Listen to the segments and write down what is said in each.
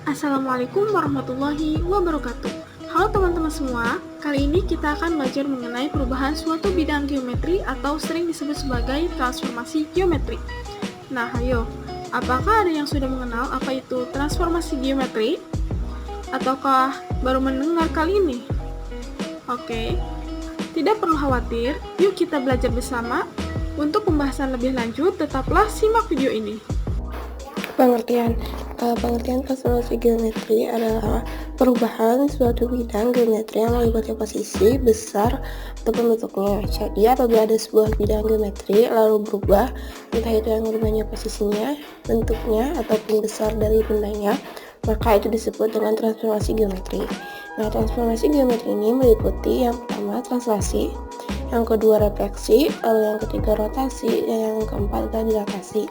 Assalamualaikum warahmatullahi wabarakatuh. Halo teman-teman semua, kali ini kita akan belajar mengenai perubahan suatu bidang geometri atau sering disebut sebagai transformasi geometri. Nah, ayo, apakah ada yang sudah mengenal apa itu transformasi geometri? Ataukah baru mendengar kali ini? Oke, tidak perlu khawatir, yuk kita belajar bersama. Untuk pembahasan lebih lanjut, tetaplah simak video ini. Pengertian transformasi geometri adalah perubahan suatu bidang geometri yang meliputi posisi, besar, ataupun bentuknya. Jadi apabila ada sebuah bidang geometri lalu berubah, entah itu yang berubahnya posisinya, bentuknya, ataupun besar dari bendanya, maka itu disebut dengan transformasi geometri. Nah, transformasi geometri ini meliputi yang pertama translasi, yang kedua refleksi, lalu yang ketiga rotasi, dan yang keempat adalah dilatasi.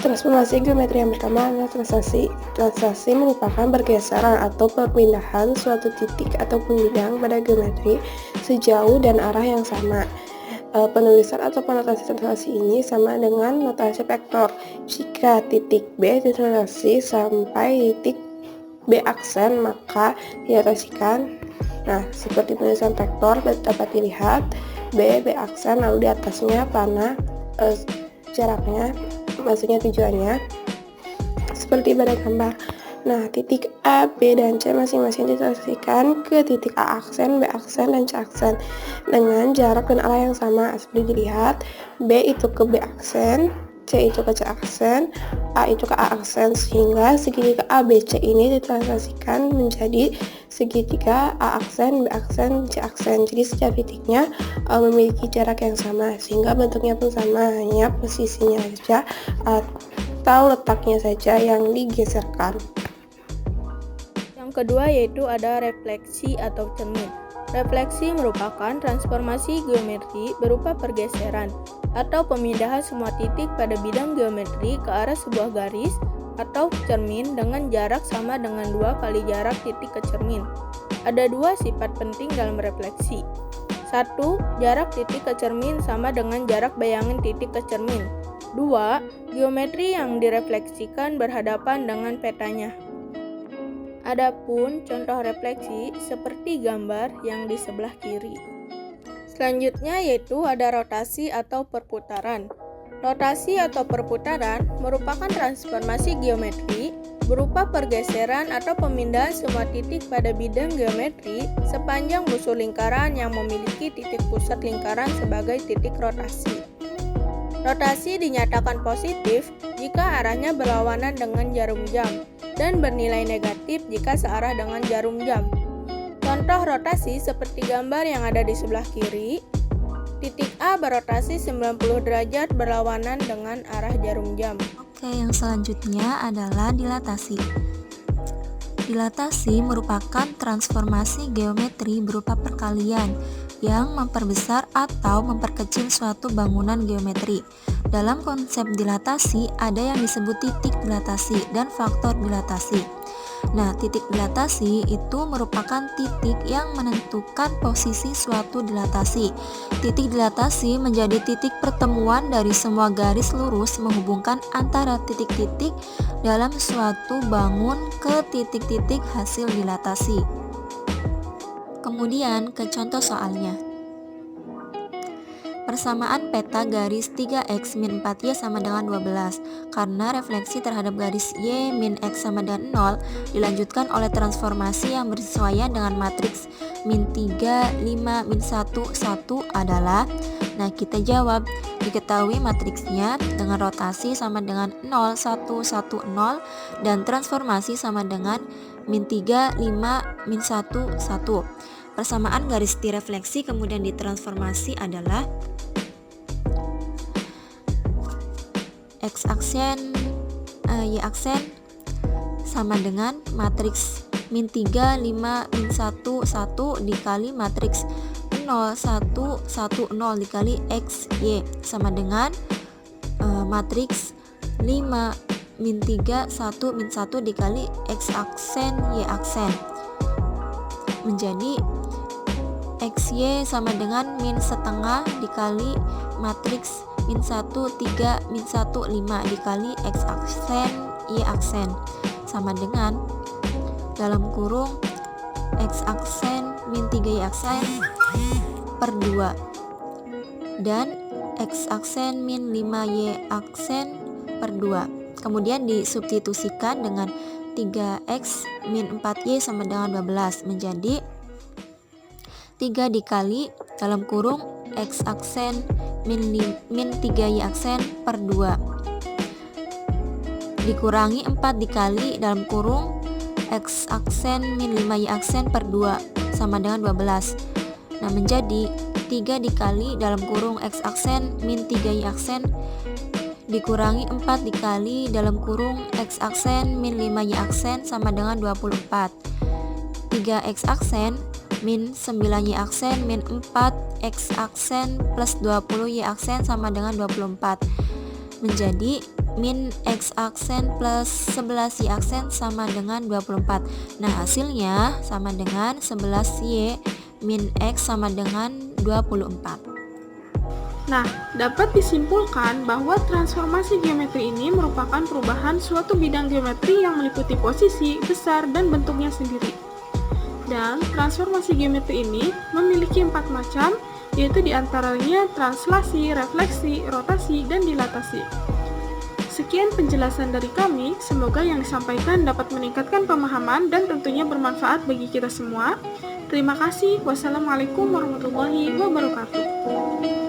Transformasi geometri yang pertama adalah translasi. Translasi merupakan pergeseran atau perpindahan suatu titik ataupun bidang pada geometri sejauh dan arah yang sama. Penulisan atau penotasi translasi ini sama dengan notasi vektor. Jika titik B ditranslasi sampai titik B aksen, maka dirotasikan. Nah, seperti penulisan vektor dapat dilihat B aksen, lalu di atasnya panah jaraknya, maksudnya tujuannya, seperti pada gambar. Nah, titik A, B, dan C masing-masing ditranslasikan ke titik A aksen, B aksen, dan C aksen dengan jarak dan arah yang sama. Seperti dilihat, B itu ke B aksen, C itu ke C aksen, A itu ke A aksen, sehingga segitiga ABC ini ditranslasikan menjadi segitiga A aksen, B aksen, C aksen. Jadi setiap titiknya memiliki jarak yang sama, sehingga bentuknya pun sama, hanya posisinya saja atau letaknya saja yang digeserkan. Yang kedua yaitu ada refleksi atau cermin. Refleksi merupakan transformasi geometri berupa pergeseran atau pemindahan semua titik pada bidang geometri ke arah sebuah garis atau cermin dengan jarak sama dengan 2 kali jarak titik ke cermin. Ada 2 sifat penting dalam refleksi. 1. Jarak titik ke cermin sama dengan jarak bayangan titik ke cermin. 2. Geometri yang direfleksikan berhadapan dengan petanya. Adapun contoh refleksi seperti gambar yang di sebelah kiri. Selanjutnya yaitu ada rotasi atau perputaran. Rotasi atau perputaran merupakan transformasi geometri berupa pergeseran atau pemindahan semua titik pada bidang geometri sepanjang busur lingkaran yang memiliki titik pusat lingkaran sebagai titik rotasi. Rotasi dinyatakan positif jika arahnya berlawanan dengan jarum jam dan bernilai negatif jika searah dengan jarum jam. Contoh rotasi seperti gambar yang ada di sebelah kiri. Titik A berotasi 90 derajat berlawanan dengan arah jarum jam. Oke, yang selanjutnya adalah dilatasi. Dilatasi merupakan transformasi geometri berupa perkalian yang memperbesar atau memperkecil suatu bangunan geometri. Dalam konsep dilatasi ada yang disebut titik dilatasi dan faktor dilatasi. Nah, titik dilatasi itu merupakan titik yang menentukan posisi suatu dilatasi. Titik dilatasi menjadi titik pertemuan dari semua garis lurus menghubungkan antara titik-titik dalam suatu bangun ke titik-titik hasil dilatasi. Kemudian ke contoh soalnya. Persamaan peta garis 3x min 4y sama dengan 12 karena refleksi terhadap garis y min x sama dengan 0 dilanjutkan oleh transformasi yang bersesuaian dengan matriks min 3, 5, min 1, 1 adalah. Nah, kita jawab, diketahui matriksnya dengan rotasi sama dengan 0, 1, 1, 0 dan transformasi sama dengan min 3, 5, min 1, 1. Persamaan garis direfleksi kemudian ditransformasi adalah X aksen, Y aksen sama dengan matriks min 3, 5, min 1, 1 dikali matriks 0, 1, 1, 0 dikali X, Y sama dengan matriks 5, min 3, 1, min 1 dikali X aksen, Y aksen menjadi XY sama dengan min setengah dikali matriks min 1, 3, min 1, 5 dikali X aksen, Y aksen sama dengan dalam kurung X aksen min 3Y aksen per 2 dan X aksen min 5Y aksen per 2. Kemudian disubstitusikan dengan 3X min 4Y sama dengan 12 menjadi 3 dikali dalam kurung X aksen min 3Y aksen per 2 dikurangi 4 dikali dalam kurung X aksen min 5Y aksen per 2 sama dengan 12. Nah, menjadi 3 dikali dalam kurung X aksen min 3Y aksen dikurangi 4 dikali dalam kurung X aksen min 5Y aksen sama dengan 24. 3X aksen min 9Y aksen min 4X aksen plus 20Y aksen sama dengan 24 menjadi min X aksen plus 11Y aksen sama dengan 24. Nah, hasilnya sama dengan 11Y min X sama dengan 24. Nah, dapat disimpulkan bahwa transformasi geometri ini merupakan perubahan suatu bidang geometri yang meliputi posisi, besar, dan bentuknya sendiri. Dan transformasi geometri ini memiliki 4 macam, yaitu diantaranya translasi, refleksi, rotasi, dan dilatasi. Sekian penjelasan dari kami, semoga yang disampaikan dapat meningkatkan pemahaman dan tentunya bermanfaat bagi kita semua. Terima kasih. Wassalamualaikum warahmatullahi wabarakatuh.